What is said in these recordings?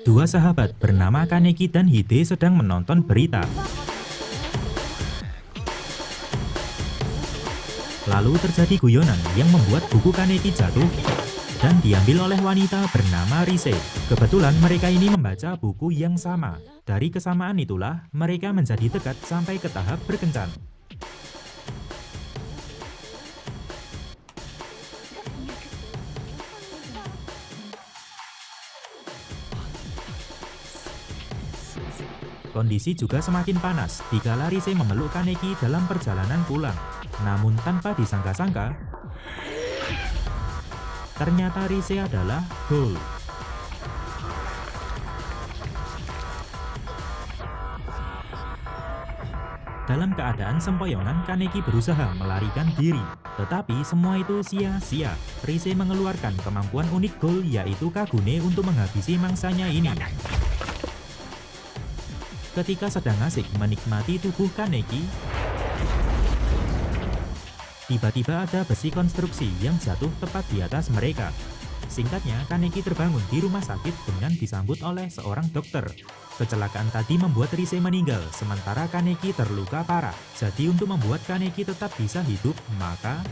Dua sahabat bernama Kaneki dan Hide sedang menonton berita. Lalu terjadi guyonan yang membuat buku Kaneki jatuh dan diambil oleh wanita bernama Rise. Kebetulan mereka ini membaca buku yang sama. Dari kesamaan itulah mereka menjadi dekat sampai ke tahap berkencan. Kondisi juga semakin panas dikala Rise memeluk Kaneki dalam perjalanan pulang. Namun tanpa disangka-sangka, ternyata Rise adalah Ghoul. Dalam keadaan sempoyongan, Kaneki berusaha melarikan diri. Tetapi semua itu sia-sia. Rise mengeluarkan kemampuan unik Ghoul, yaitu Kagune, untuk menghabisi mangsanya ini. Ketika sedang asik menikmati tubuh Kaneki, tiba-tiba ada besi konstruksi yang jatuh tepat di atas mereka. Singkatnya, Kaneki terbangun di rumah sakit dengan disambut oleh seorang dokter. Kecelakaan tadi membuat Rise meninggal, sementara Kaneki terluka parah. Jadi untuk membuat Kaneki tetap bisa hidup, maka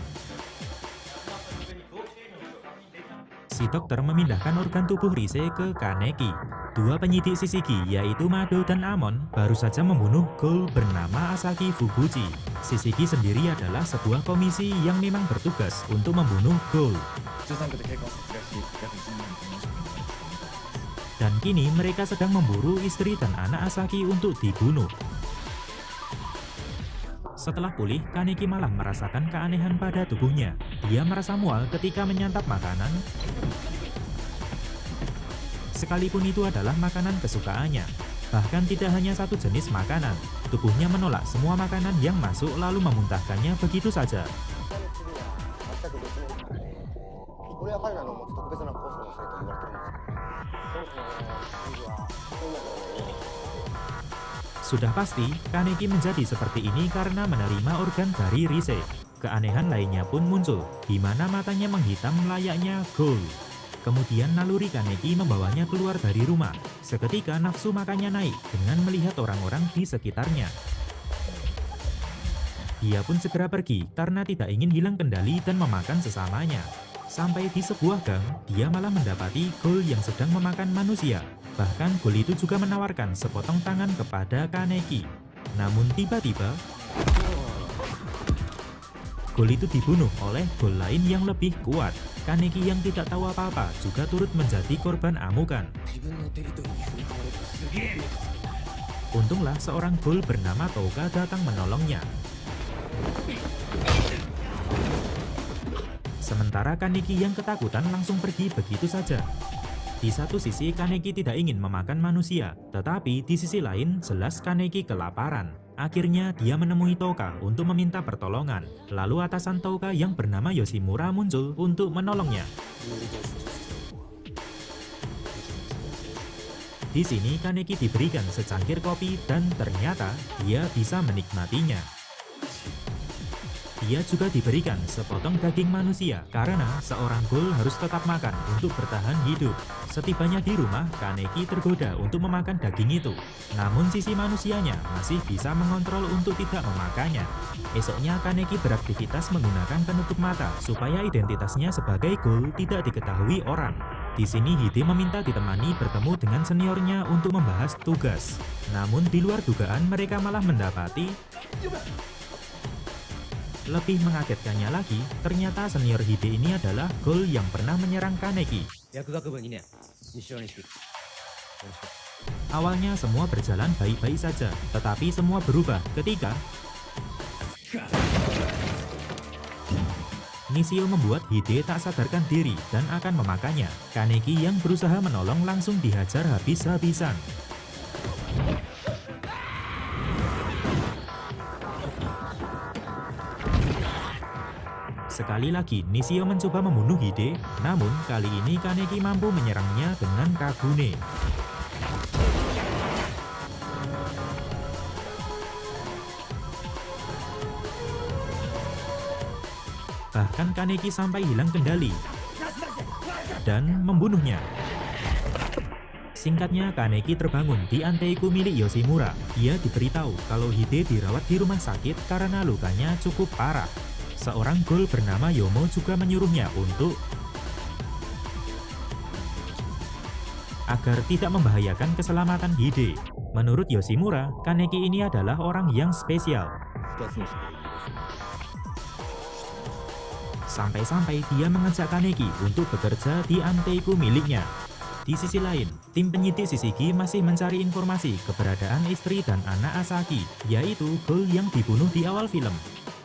si dokter memindahkan organ tubuh Rise ke Kaneki. Dua penyidik Shishigi, yaitu Mado dan Amon, baru saja membunuh Ghoul bernama Asaki Fubuji. Shishigi sendiri adalah sebuah komisi yang memang bertugas untuk membunuh Ghoul. Dan kini mereka sedang memburu istri dan anak Asaki untuk dibunuh. Setelah pulih, Kaneki malah merasakan keanehan pada tubuhnya. Dia merasa mual ketika menyantap makanan, sekalipun itu adalah makanan kesukaannya. Bahkan tidak hanya satu jenis makanan, tubuhnya menolak semua makanan yang masuk lalu memuntahkannya begitu saja. Sudah pasti, Kaneki menjadi seperti ini karena menerima organ dari Rise. Keanehan lainnya pun muncul, di mana matanya menghitam layaknya Ghoul. Kemudian naluri Kaneki membawanya keluar dari rumah. Seketika nafsu makannya naik dengan melihat orang-orang di sekitarnya. Dia pun segera pergi karena tidak ingin hilang kendali dan memakan sesamanya. Sampai di sebuah gang, dia malah mendapati Ghoul yang sedang memakan manusia. Bahkan Ghoul itu juga menawarkan sepotong tangan kepada Kaneki. Namun tiba-tiba, Ghoul itu dibunuh oleh Ghoul lain yang lebih kuat. Kaneki yang tidak tahu apa-apa juga turut menjadi korban amukan. Untunglah seorang Ghoul bernama Touka datang menolongnya. Sementara Kaneki yang ketakutan langsung pergi begitu saja. Di satu sisi Kaneki tidak ingin memakan manusia, tetapi di sisi lain jelas Kaneki kelaparan. Akhirnya dia menemui Touka untuk meminta pertolongan. Lalu atasan Touka yang bernama Yoshimura muncul untuk menolongnya. Di sini Kaneki diberikan secangkir kopi dan ternyata dia bisa menikmatinya. Dia juga diberikan sepotong daging manusia karena seorang Ghoul harus tetap makan untuk bertahan hidup. Setibanya di rumah, Kaneki tergoda untuk memakan daging itu. Namun sisi manusianya masih bisa mengontrol untuk tidak memakannya. Esoknya Kaneki beraktivitas menggunakan penutup mata supaya identitasnya sebagai Ghoul tidak diketahui orang. Di sini Hide meminta ditemani bertemu dengan seniornya untuk membahas tugas. Namun di luar dugaan mereka malah mendapati. Lebih mengagetkannya lagi, ternyata senior Hide ini adalah Ghoul yang pernah menyerang Kaneki. Awalnya semua berjalan baik-baik saja, tetapi semua berubah ketika Nishio membuat Hide tak sadarkan diri dan akan memakannya. Kaneki yang berusaha menolong langsung dihajar habis-habisan. Sekali lagi Nishio mencoba membunuh Hide, namun kali ini Kaneki mampu menyerangnya dengan Kagune. Bahkan Kaneki sampai hilang kendali dan membunuhnya. Singkatnya, Kaneki terbangun di anteiku milik Yoshimura. Dia diberitahu kalau Hide dirawat di rumah sakit karena lukanya cukup parah. Seorang ghoul bernama Yomo juga menyuruhnya untuk agar tidak membahayakan keselamatan Hide. Menurut Yoshimura, Kaneki ini adalah orang yang spesial. Sampai-sampai dia mengajak Kaneki untuk bekerja di anteiku miliknya. Di sisi lain, tim penyidik Shishigi masih mencari informasi keberadaan istri dan anak Asaki, yaitu ghoul yang dibunuh di awal film.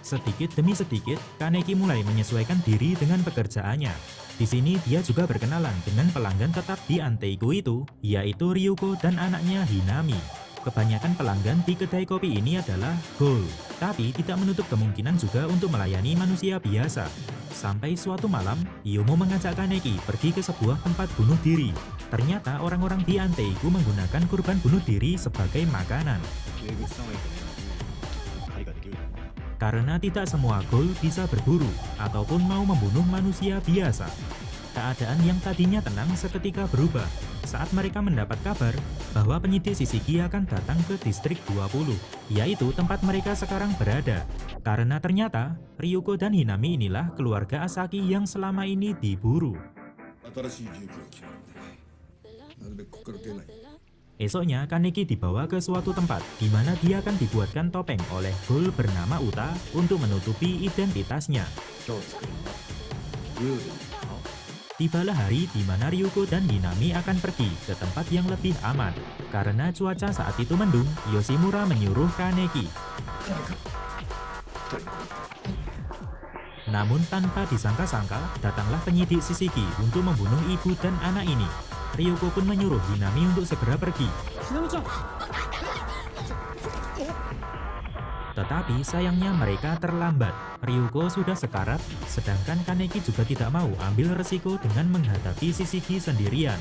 Sedikit demi sedikit, Kaneki mulai menyesuaikan diri dengan pekerjaannya. Di sini dia juga berkenalan dengan pelanggan tetap di anteiku itu, yaitu Ryuko dan anaknya Hinami. Kebanyakan pelanggan di kedai kopi ini adalah ghoul, tapi tidak menutup kemungkinan juga untuk melayani manusia biasa. Sampai suatu malam, Yomo mengajak Kaneki pergi ke sebuah tempat bunuh diri. Ternyata orang-orang di anteiku menggunakan kurban bunuh diri sebagai makanan. Karena tidak semua ghoul bisa berburu ataupun mau membunuh manusia biasa. Keadaan yang tadinya tenang seketika berubah saat mereka mendapat kabar bahwa penyidik Shishigi akan datang ke distrik 20, yaitu tempat mereka sekarang berada. Karena ternyata Ryuko dan Hinami inilah keluarga Asaki yang selama ini diburu. Esoknya, Kaneki dibawa ke suatu tempat di mana dia akan dibuatkan topeng oleh ghoul bernama Uta untuk menutupi identitasnya. Tibalah hari di mana Ryuko dan Hinami akan pergi ke tempat yang lebih aman. Karena cuaca saat itu mendung, Yoshimura menyuruh Kaneki. Namun tanpa disangka-sangka, datanglah penyidik Shishigi untuk membunuh ibu dan anak ini. Ryuko pun menyuruh Hinami untuk segera pergi. Tetapi sayangnya mereka terlambat. Ryuko sudah sekarat, sedangkan Kaneki juga tidak mau ambil resiko dengan menghadapi Shishigi sendirian.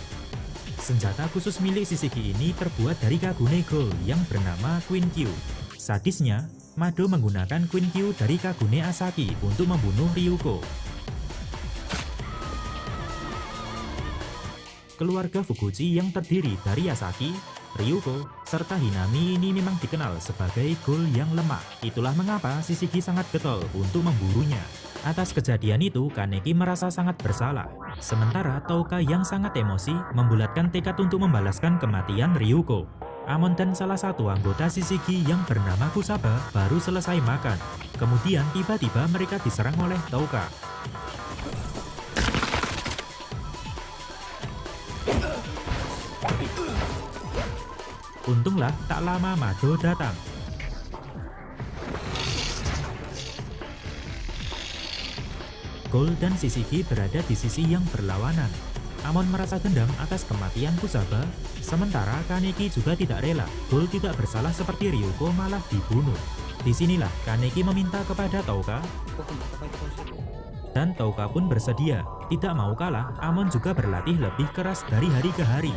Senjata khusus milik Shishigi ini terbuat dari Kagune Ghoul yang bernama Queen Q. Sadisnya, Mado menggunakan Queen Q dari Kagune Asaki untuk membunuh Ryuko. Keluarga Fuguchi yang terdiri dari Asaki, Ryuko, serta Hinami ini memang dikenal sebagai ghoul yang lemah. Itulah mengapa Shishigi sangat getol untuk memburunya. Atas kejadian itu, Kaneki merasa sangat bersalah. Sementara Touka yang sangat emosi membulatkan tekad untuk membalaskan kematian Ryuko. Amon dan salah satu anggota Shishigi yang bernama Kusaba baru selesai makan. Kemudian tiba-tiba mereka diserang oleh Touka. Untunglah tak lama Mado datang. Ghoul dan Shishigi berada di sisi yang berlawanan. Amon merasa dendam atas kematian Kusaba, sementara Kaneki juga tidak rela Ghoul tidak bersalah seperti Ryuko malah dibunuh. Disinilah Kaneki meminta kepada Touka, dan Touka pun bersedia. Tidak mau kalah, Amon juga berlatih lebih keras dari hari ke hari.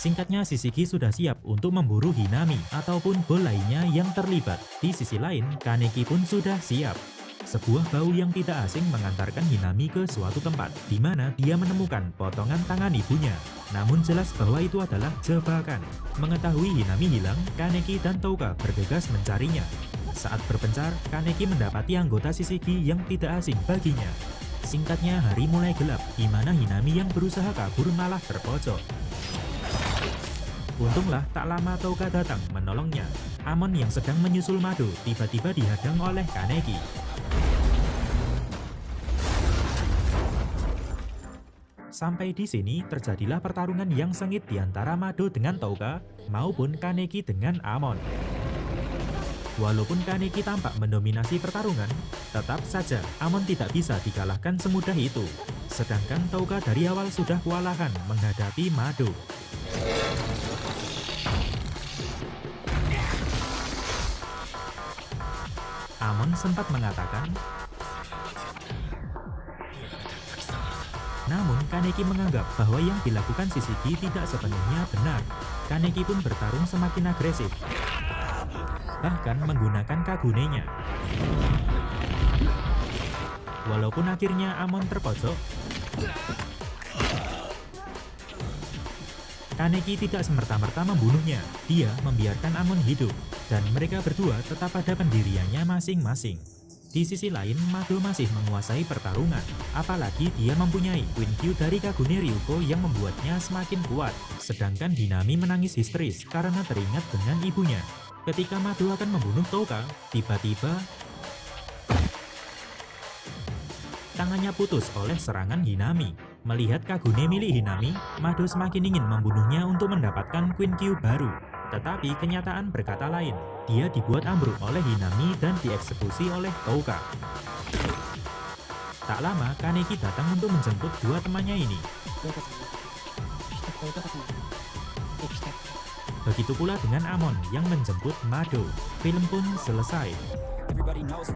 Singkatnya, Shishigi sudah siap untuk memburu Hinami ataupun ghoul lainnya yang terlibat. Di sisi lain, Kaneki pun sudah siap. Sebuah bau yang tidak asing mengantarkan Hinami ke suatu tempat, di mana dia menemukan potongan tangan ibunya. Namun jelas bahwa itu adalah jebakan. Mengetahui Hinami hilang, Kaneki dan Touka bergegas mencarinya. Saat berpencar, Kaneki mendapati anggota Shishigi yang tidak asing baginya. Singkatnya, hari mulai gelap, di mana Hinami yang berusaha kabur malah terpojok. Untunglah tak lama Touka datang menolongnya. Amon yang sedang menyusul Mado tiba-tiba dihadang oleh Kaneki. Sampai di sini terjadilah pertarungan yang sengit di antara Mado dengan Touka maupun Kaneki dengan Amon. Walaupun Kaneki tampak mendominasi pertarungan, tetap saja Amon tidak bisa dikalahkan semudah itu. Sedangkan Touka dari awal sudah kewalahan menghadapi Mado. Amon sempat mengatakan, Namun, Kaneki menganggap bahwa yang dilakukan Shishigi tidak sepenuhnya benar. Kaneki pun bertarung semakin agresif, bahkan menggunakan Kagunenya. Walaupun akhirnya Amon terpojok, Kaneki tidak semerta-merta membunuhnya. Dia membiarkan Amon hidup, dan mereka berdua tetap pada pendiriannya masing-masing. Di sisi lain, Mado masih menguasai pertarungan, apalagi dia mempunyai Queen Q dari Kagune Ryuko yang membuatnya semakin kuat. Sedangkan Hinami menangis histeris karena teringat dengan ibunya. Ketika Mado akan membunuh Touka, tiba-tiba tangannya putus oleh serangan Hinami. Melihat Kagune milik Hinami, Mado semakin ingin membunuhnya untuk mendapatkan Queen Q baru. Tetapi kenyataan berkata lain. Dia dibuat ambruk oleh Hinami dan dieksekusi oleh Touka. Tak lama, Kaneki datang untuk menjemput dua temannya ini. Begitu pula dengan Amon yang menjemput Mado. Film pun selesai.